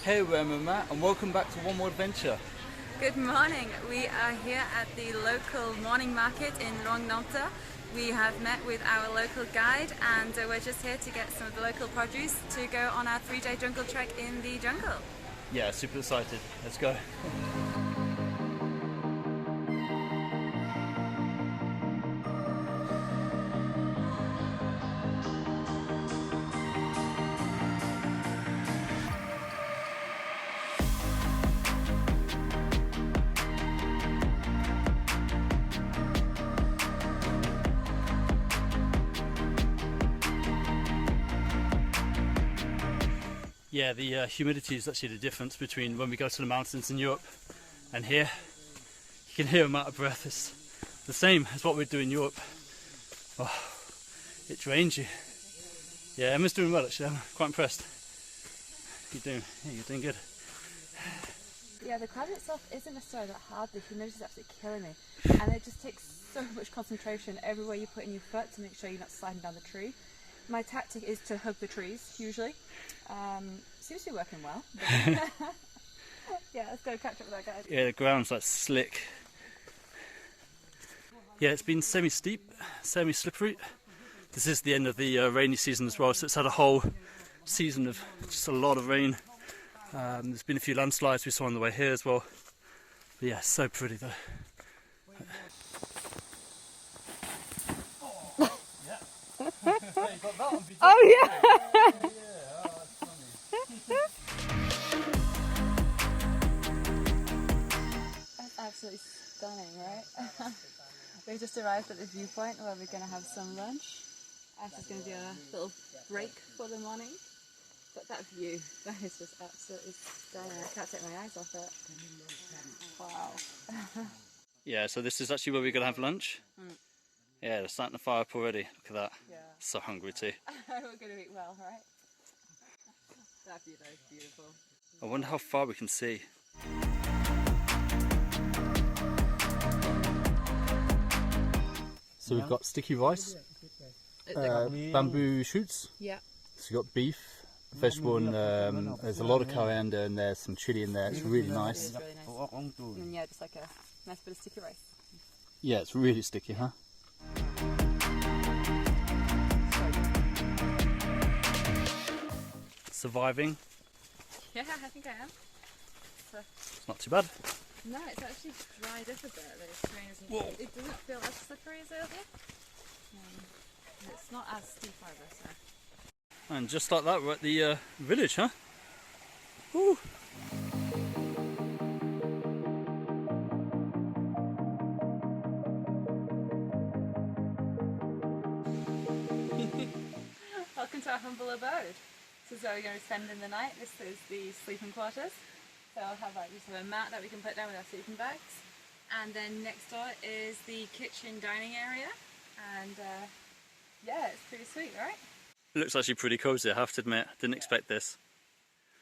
Hey, I'm Matt, and welcome back to one more adventure. Good morning. We are here at the local morning market in Rongnanta. We have met with our local guide and we're just here to get some of the local produce to go on our 3-day jungle trek in the jungle. Yeah, super excited. Let's go. Yeah, the humidity is actually the difference between when we go to the mountains in Europe and here. You can hear them out of breath. It's the same as what we do in Europe. Oh, it drains you. Yeah, Emma's doing well actually. I'm quite impressed. You're doing good. Yeah, the climb itself isn't necessarily that hard. The humidity is absolutely killing me, and it just takes so much concentration everywhere you put in your foot to make sure you're not sliding down the tree. My tactic is to hug the trees, usually. Seems to be working well. Yeah, let's go catch up with that guy. Yeah, the ground's like slick. Yeah, it's been semi-steep, semi-slippery. This is the end of the rainy season as well, so it's had a whole season of just a lot of rain. There's been a few landslides we saw on the way here as well. But yeah, so pretty though. Oh yeah! That's absolutely stunning, right? We've just arrived at the viewpoint where we're going to have some lunch. This is going to be a little break for the morning. But that view, that is just absolutely stunning. I can't take my eyes off it. Wow. Yeah, so this is actually where we're going to have lunch. Yeah, they're starting to fire up already. Look at that. Yeah. So hungry too. We're going to eat well, right? That view though is beautiful. I wonder how far we can see. So we've got sticky rice, bamboo shoots. Yeah. So you've got beef, vegetable, and there's a lot of coriander and there's some chilli in there. It's really nice. It's really nice. And then, yeah, just like a nice bit of sticky rice. Yeah, it's really sticky, huh? Surviving. Yeah, I think I am. It's not too bad. No, it's actually dried up a bit. The terrain isn't, it doesn't feel as slippery as earlier. It's not as steep either, so. And just like that, we're at the village, huh? Woo. Welcome to our humble abode. This is where we're going to spend in the night. This is the sleeping quarters. So I'll have like just a mat that we can put down with our sleeping bags. And then next door is the kitchen dining area. And yeah, it's pretty sweet, right? It looks actually pretty cozy, I have to admit. Didn't expect this.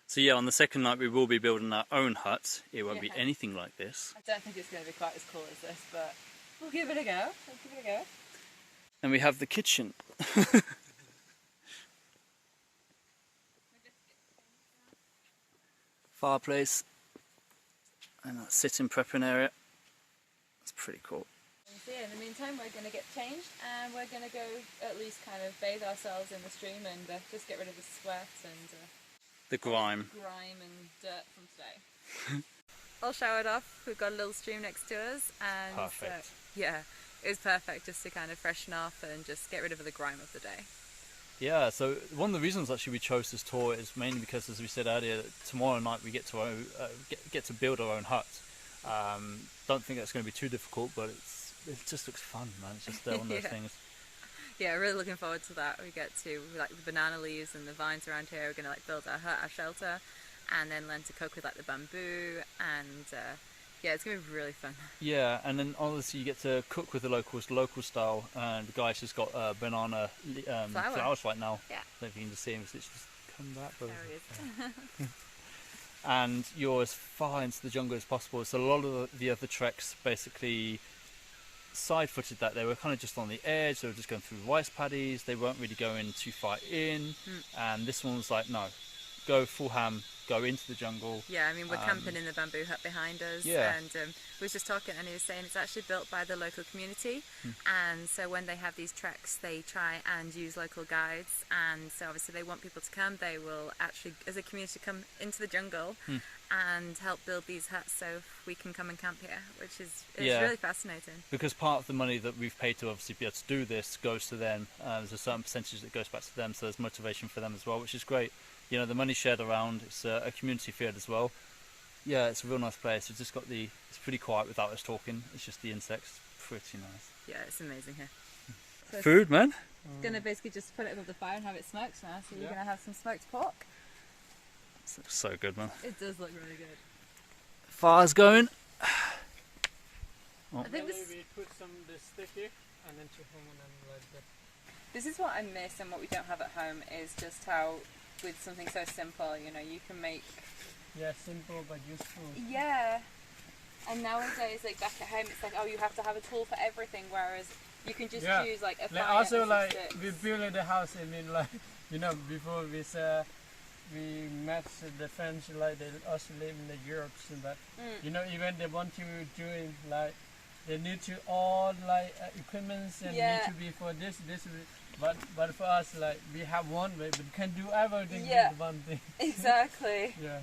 So yeah, on the second night we will be building our own hut. It won't be anything like this. I don't think it's going to be quite as cool as this, but we'll give it a go. And we have the kitchen. Fireplace and that sitting prepping area. It's pretty cool. So yeah, in the meantime we're going to get changed and we're going to go at least kind of bathe ourselves in the stream and just get rid of the sweat and the grime and dirt from today. All showered off, we've got a little stream next to us and perfect. Yeah, it was perfect just to kind of freshen off and just get rid of the grime of the day. Yeah, so one of the reasons actually we chose this tour is mainly because, as we said earlier, tomorrow night we get to get to build our own hut. Don't think that's going to be too difficult, but it just looks fun, man. It's just one of those things. Yeah, really looking forward to that. We get to like the banana leaves and the vines around here. We're going to like build our hut, our shelter, and then learn to cook with like the bamboo and. Yeah, it's going to be really fun. Yeah, and then obviously you get to cook with the locals, local style, and the guy's just got banana flowers right now. Yeah. I don't know if you can just see him, it's just come back. There he is. And you're as far into the jungle as possible. So a lot of the other treks basically side-footed that. They were kind of just on the edge, they were just going through rice paddies, they weren't really going too far in, and this one was like, no, go full ham, go into the jungle. Yeah, I mean, we're camping in the bamboo hut behind us, Yeah. and we was just talking, and he was saying it's actually built by the local community, and so when they have these treks, they try and use local guides, and so obviously they want people to come. They will actually, as a community, come into the jungle and help build these huts so we can come and camp here, which is really fascinating. Because part of the money that we've paid to obviously be able to do this goes to them. There's a certain percentage that goes back to them, so there's motivation for them as well, which is great. You know, the money's shared around. It's a community field as well. Yeah, it's a real nice place. It's just got it's pretty quiet without us talking. It's just the insects. Pretty nice. Yeah, it's amazing here. So Food, man. Gonna basically just put it above the fire and have it smoked now. So you're gonna have some smoked pork. It looks so good, man. It does look really good. Fire's going. I think we put the stick here and then to hang on and like that. this is what I miss, and what we don't have at home is just how, with something so simple, you know, you can make. Yeah, simple but useful. Yeah. And nowadays, like back at home, it's like, oh, you have to have a tool for everything, whereas you can just choose like a fire. Also, and like sticks. we built the house. I mean, like you know, before we met the French, like they also live in the Europe, so that you know, even they want to doing like they need to all like equipments and need to be for this. But for us, like we have one way, but we can do everything with one thing. Exactly. Yeah.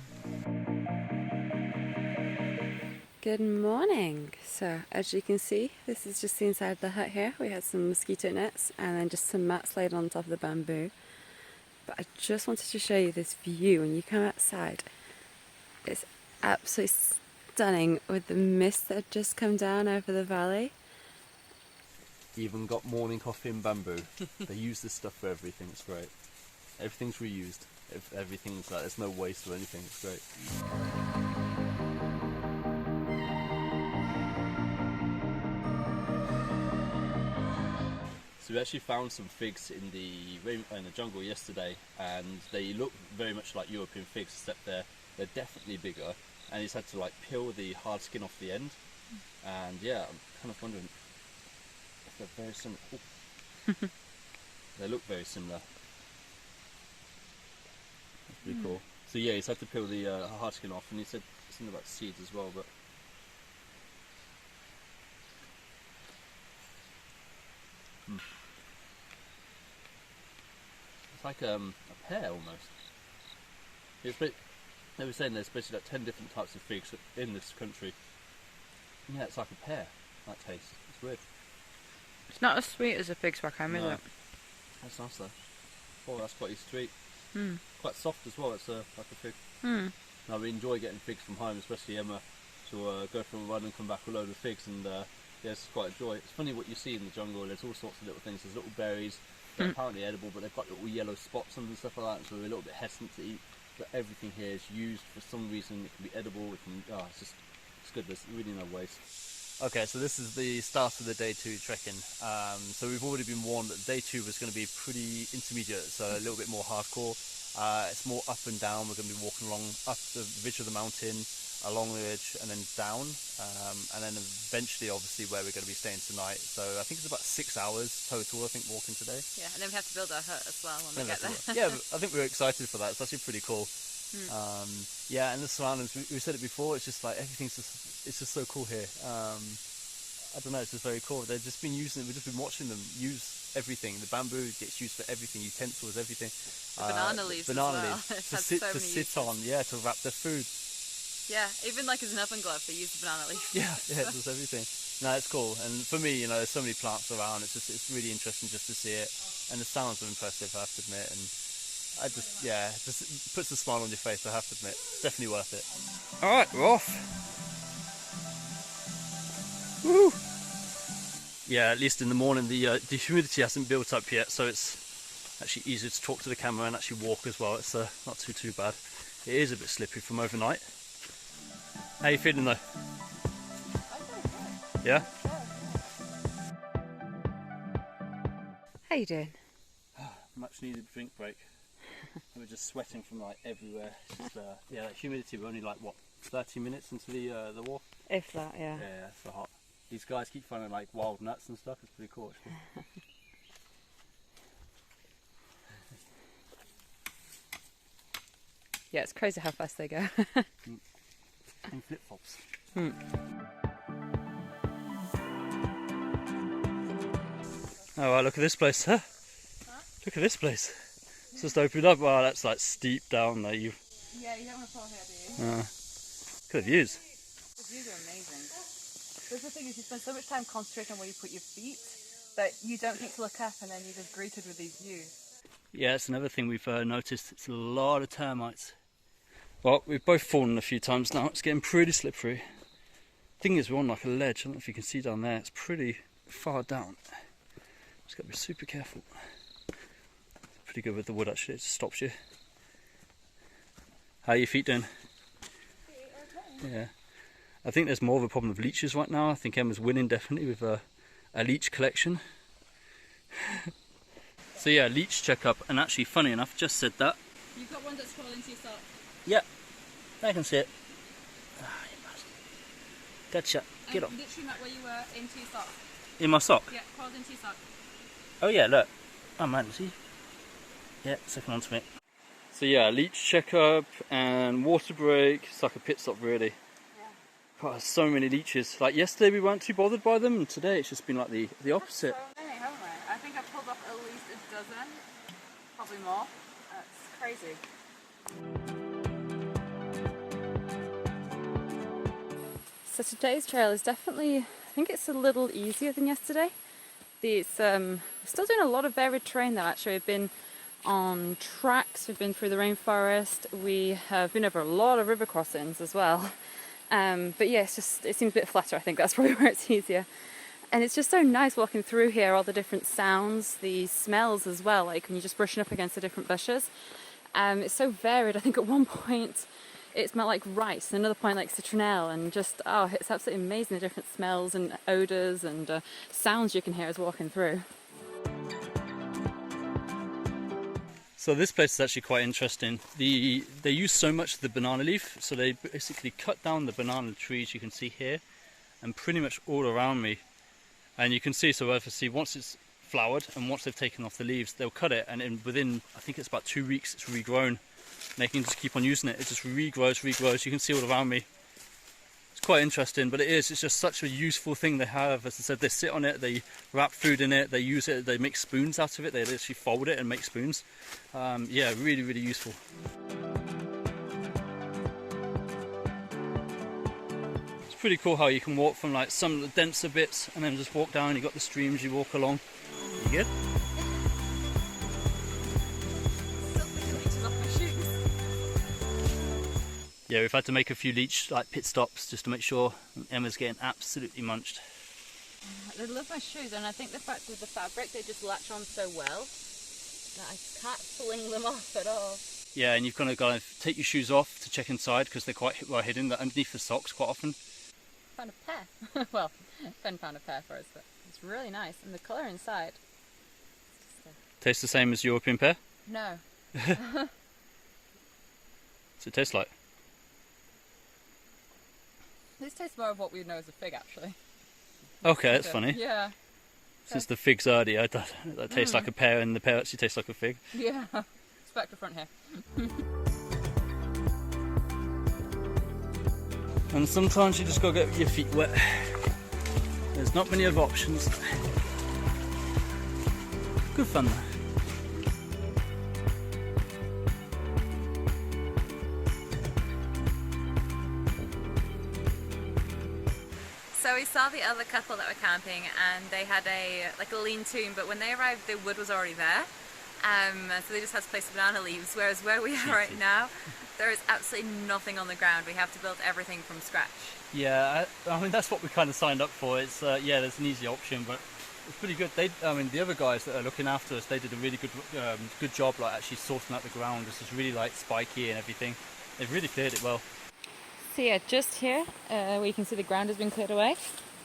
Good morning. So as you can see, this is just the inside of the hut here. We had some mosquito nets and then just some mats laid on top of the bamboo. But I just wanted to show you this view when you come outside. It's absolutely stunning with the mist that had just come down over the valley. Even got morning coffee in bamboo. They use this stuff for everything. It's great. Everything's reused. Everything's like, there's no waste or anything. It's great. So we actually found some figs in the jungle yesterday, and they look very much like European figs, except they're definitely bigger. And he's had to like peel the hard skin off the end. And yeah, I'm kind of wondering. They're very similar. They look very similar. That's pretty cool. So yeah, he's had to peel the hard skin off, and he said something about seeds as well. But it's like a pear almost. They were saying there's basically like 10 different types of figs in this country. Yeah, it's like a pear. That taste. It's weird. It's not as sweet as a fig swackham, is it? That's nice though. Oh, that's quite sweet. Quite soft as well. It's like a fig. Now we enjoy getting figs from home, especially Emma. She'll go for a run and come back with a load of figs, and yeah, it's quite a joy. It's funny what you see in the jungle. There's all sorts of little things. There's little berries that are apparently edible, but they've got little yellow spots on them and stuff like that, so we're a little bit hesitant to eat. But everything here is used for some reason. It can be edible. It's good. There's really no waste. Okay, so this is the start of the day 2 trekking. So we've already been warned that day 2 was going to be pretty intermediate, so a little bit more hardcore. It's more up and down. We're going to be walking along up the ridge of the mountain, along the ridge, and then down, and then eventually, obviously, where we're going to be staying tonight. So I think it's about 6 hours total, I think, walking today. Yeah, and then we have to build our hut as well when we get there. Yeah, I think we're excited for that. It's actually pretty cool. Yeah, and the surroundings, we said it before, it's just like everything's it's just so cool here. I don't know, it's just very cool. They've just been using it, we've just been watching them use everything. The bamboo gets used for everything, utensils, everything. The banana leaves as well. To sit on, yeah, to wrap their food. Yeah, even like as an oven glove, they use the banana leaf. Yeah, it does everything. No, it's cool. And for me, you know, there's so many plants around, it's really interesting just to see it. And the sounds are impressive, I have to admit. And just puts a smile on your face, I have to admit. It's definitely worth it. Alright, we're off. Woo! Yeah, at least in the morning the humidity hasn't built up yet, so it's actually easier to talk to the camera and actually walk as well. It's not too bad. It is a bit slippery from overnight. How you feeling though? Yeah? How you doing? Much needed drink break. We're just sweating from like everywhere. It's just, yeah, that humidity. We're only like what, 30 minutes into the walk. If that, yeah. Yeah, it's so hot. These guys keep finding like wild nuts and stuff. It's pretty cool actually. Yeah, it's crazy how fast they go. In flip-flops. Oh wow, look at this place, huh? Look at this place. It's just opened up. Wow, that's like steep down there. Yeah, you don't want to fall here, do you? Look at the views. The views are amazing. But the thing is, you spend so much time concentrating on where you put your feet that you don't think to look up, and then you're just greeted with these views. Yeah, it's another thing we've noticed. It's a lot of termites. Well, we've both fallen a few times now. It's getting pretty slippery. Thing is, we're on like a ledge. I don't know if you can see down there. It's pretty far down. Just got to be super careful. It's pretty good with the wood actually. It just stops you. How are your feet doing? Yeah. I think there's more of a problem with leeches right now. I think Emma's winning definitely with a leech collection. So yeah, leech checkup, and actually funny enough, just said that. You've got one that's crawled into your sock. Yep, I can see it. Ah, you bastard. Gotcha, get on. Literally not where you were, into your sock. In my sock? Yeah, crawled into your sock. Oh yeah, look. Oh man, see? Yeah, second onto me. So yeah, leech checkup and water break. It's like a pit stop really. Yeah. God, there's so many leeches. Like yesterday we weren't too bothered by them, and today it's just been like the opposite. So many, haven't we? I think I've pulled off at least a dozen, probably more. That's crazy. So today's trail is definitely, I think it's a little easier than yesterday. We're still doing a lot of varied terrain though actually. We've been on tracks, we've been through the rainforest, we have been over a lot of river crossings as well. But yeah, it seems a bit flatter. I think that's probably where it's easier. And it's just so nice walking through here, all the different sounds, the smells as well, like when you're just brushing up against the different bushes. It's so varied. I think at one point it smelled like rice, and another point like citronelle, and just, oh, it's absolutely amazing the different smells and odours and sounds you can hear as walking through. So this place is actually quite interesting. They use so much of the banana leaf, so they basically cut down the banana trees you can see here, and pretty much all around me. And you can see, so obviously once it's flowered and once they've taken off the leaves, they'll cut it, and within, I think it's about 2 weeks, it's regrown. And they can just keep on using it. It just regrows. You can see all around me. It's quite interesting, but it's just such a useful thing they have. As I said, they sit on it, they wrap food in it, they use it, they make spoons out of it, they literally fold it and make spoons. Yeah, really, really useful. It's pretty cool how you can walk from like some of the denser bits and then just walk down. You've got the streams you walk along. You good? Yeah, we've had to make a few leech pit stops just to make sure Emma's getting absolutely munched. They love my shoes, and I think the fact with the fabric, they just latch on so well that I can't fling them off at all. Yeah, and you've got to take your shoes off to check inside because they're quite well hidden. They're underneath the socks quite often. Found a pair. Well, Ben found a pair for us, but it's really nice, and the colour inside. Tastes the same as European pear? No. What's it taste like? This tastes more of what we know as a fig, actually. Okay, that's funny. Yeah. Since the fig's early, that tastes like a pear, and the pear actually tastes like a fig. Yeah. It's back to front here. And sometimes you just got to get your feet wet. There's not many other options. Good fun though. So we saw the other couple that were camping, and they had a lean-to, but when they arrived the wood was already there. So they just had to place banana leaves, whereas where we are right now, there is absolutely nothing on the ground. We have to build everything from scratch. Yeah, I mean that's what we kind of signed up for. It's yeah, there's an easy option, but it's pretty good. I mean the other guys that are looking after us, they did a really good job, like actually sorting out the ground. This is really like spiky and everything. They've really cleared it well. So yeah, just here, where you can see the ground has been cleared away.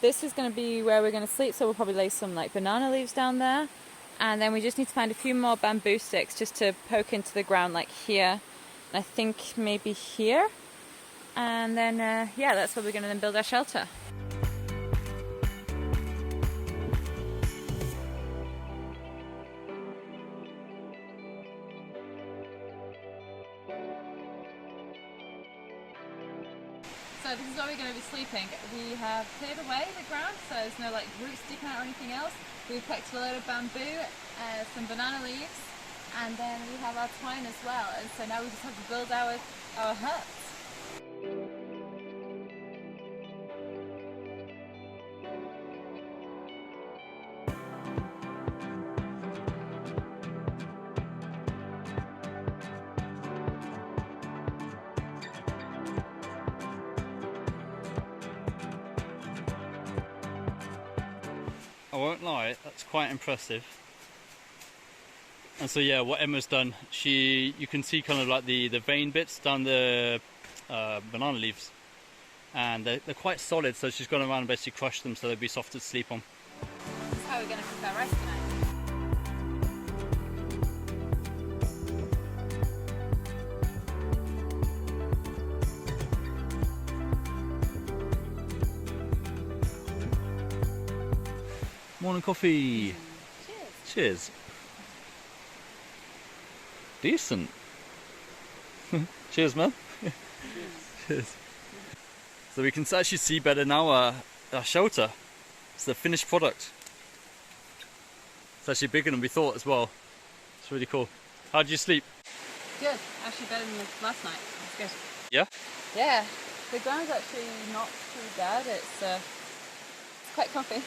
This is going to be where we're going to sleep, so we'll probably lay some banana leaves down there. And then we just need to find a few more bamboo sticks just to poke into the ground like here. I think maybe here. And then, yeah, that's where we're going to then build our shelter. So this is where we're going to be sleeping. We have cleared away the ground, so there's no like roots sticking out or anything else. We've collected a load of bamboo, some banana leaves, and then we have our twine as well. And so now we just have to build our huts. I won't lie, that's quite impressive. And so yeah, what Emma's done, you can see kind of like the vein bits down the banana leaves, and they're quite solid, so she's gone around and basically crushed them so they'll be soft to sleep on. This is how we're going to cook our rice tonight. Morning coffee. Cheers. Cheers. Decent. Cheers, man. Cheers. So we can actually see better now our shelter. It's the finished product. It's actually bigger than we thought as well. It's really cool. How did you sleep? Good. Actually better than last night. It's good. Yeah? Yeah. The ground's actually not too bad. It's quite comfy.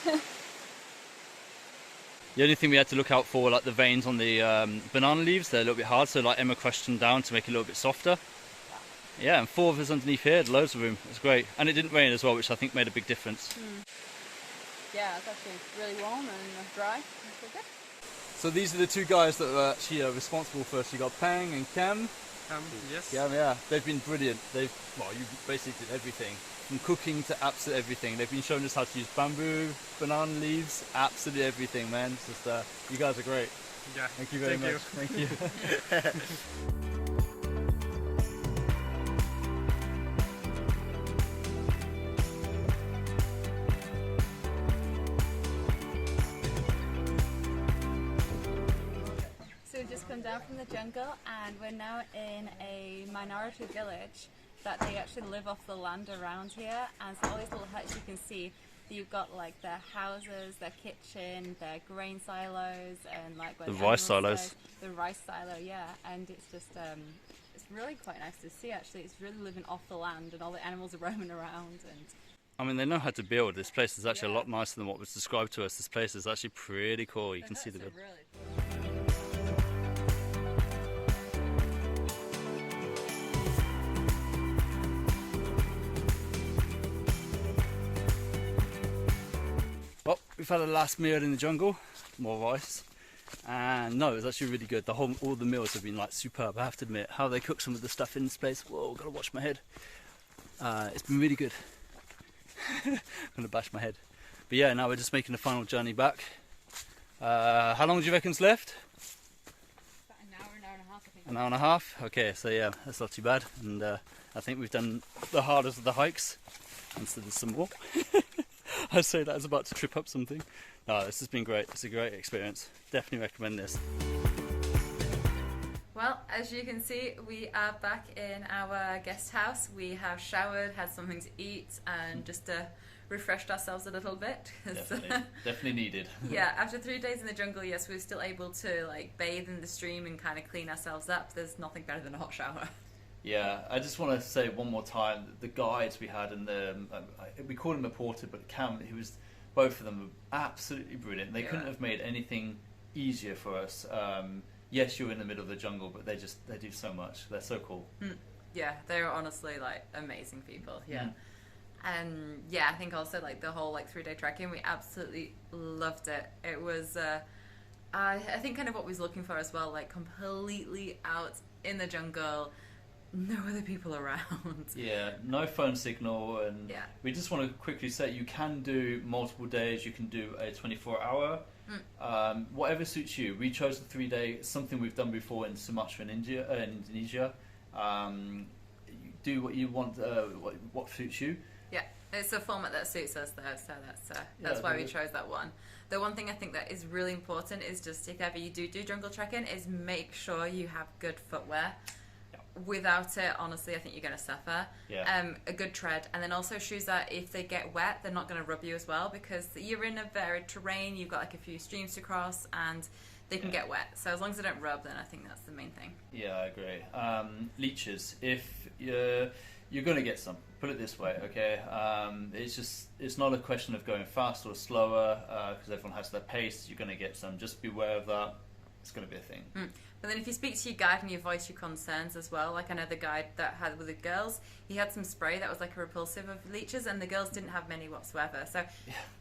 The only thing we had to look out for were like the veins on the banana leaves. They're a little bit hard, so like Emma crushed them down to make it a little bit softer. Yeah, and 4 of us underneath here, loads of room. It's great. And it didn't rain as well, which I think made a big difference. Yeah, it's actually really warm and dry. It's really good. So these are the 2 guys that were actually responsible for us. You got Pang and Cam. Yes. Yeah, they've been brilliant. You basically did everything. From cooking to absolutely everything. They've been showing us how to use bamboo, banana leaves, absolutely everything, man. It's just, you guys are great. Yeah. Thank you very much. Thank you. So we've just come down from the jungle and we're now in a minority village that they actually live off the land around here, and so all these little huts you can see, you've got like their houses, their kitchen, their grain silos, and like where The the rice animals silos. go. The rice silo, yeah, and it's just it's really quite nice to see actually. It's really living off the land and all the animals are roaming around. And I mean, they know how to build. This place is actually a Yeah. lot nicer than what was described to us. This place is actually pretty cool. You can see the huts good. are really cool. Well, we've had a last meal in the jungle, more rice, and no, it was actually really good. All the meals have been like superb. I have to admit, how they cook some of the stuff in this place. Whoa, gotta watch my head. It's been really good. I'm gonna bash my head. But yeah, now we're just making the final journey back. How long do you reckon's left? About an hour and a half, I think. An hour and a half. Okay, so yeah, that's not too bad. And I think we've done the hardest of the hikes, and so there's some more. I say that as about to trip up something. No, this has been great. It's a great experience. Definitely recommend this. Well, as you can see, we are back in our guest house. We have showered, had something to eat, and just refreshed ourselves a little bit. Definitely needed. Yeah, after 3 days in the jungle, yes, we were still able to like bathe in the stream and kind of clean ourselves up. There's nothing better than a hot shower. Yeah, I just want to say one more time, the guides we had and we call him a porter, but Cam, both of them were absolutely brilliant. They couldn't have made anything easier for us. Yes, you're in the middle of the jungle, but they do so much. They're so cool. Yeah, they were honestly like amazing people. Yeah. And yeah, I think also like the whole like 3-day trekking, we absolutely loved it. It was I think kind of what we was looking for as well, like completely out in the jungle, no other people around. Yeah, no phone signal, and we just want to quickly say you can do multiple days. You can do a 24-hour, whatever suits you. We chose the 3-day, something we've done before in Sumatra and Indonesia. You do what you want, what suits you. Yeah, it's a format that suits us though, so that's why we chose that one. The one thing I think that is really important is just if ever you do jungle trekking, is make sure you have good footwear. without it, honestly, I think you're going to suffer. Yeah. A good tread, and then also shoes that if they get wet, they're not going to rub you as well, because you're in a varied terrain. You've got like a few streams to cross, and they can get wet. So as long as they don't rub, then I think that's the main thing. Yeah, I agree. Leeches, if you're going to get some, put it this way, okay? It's not a question of going fast or slower, because everyone has their pace. You're going to get some. Just beware of that. It's going to be a thing. But then if you speak to your guide and you voice your concerns as well, like I know the guide that had with the girls, he had some spray that was like a repulsive of leeches, and the girls didn't have many whatsoever. So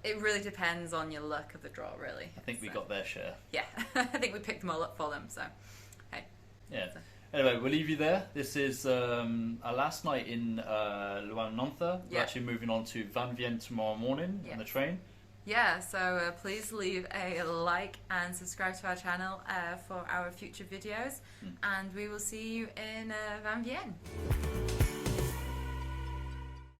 it really depends on your luck of the draw, really. I think we got their share. Yeah, I think we picked them all up for them, so hey. Yeah. Anyway, we'll leave you there. This is our last night in Luang Nontha. We're actually moving on to Van Vien tomorrow morning on the train. Yeah, so please leave a like and subscribe to our channel for our future videos, and we will see you in Van Vien.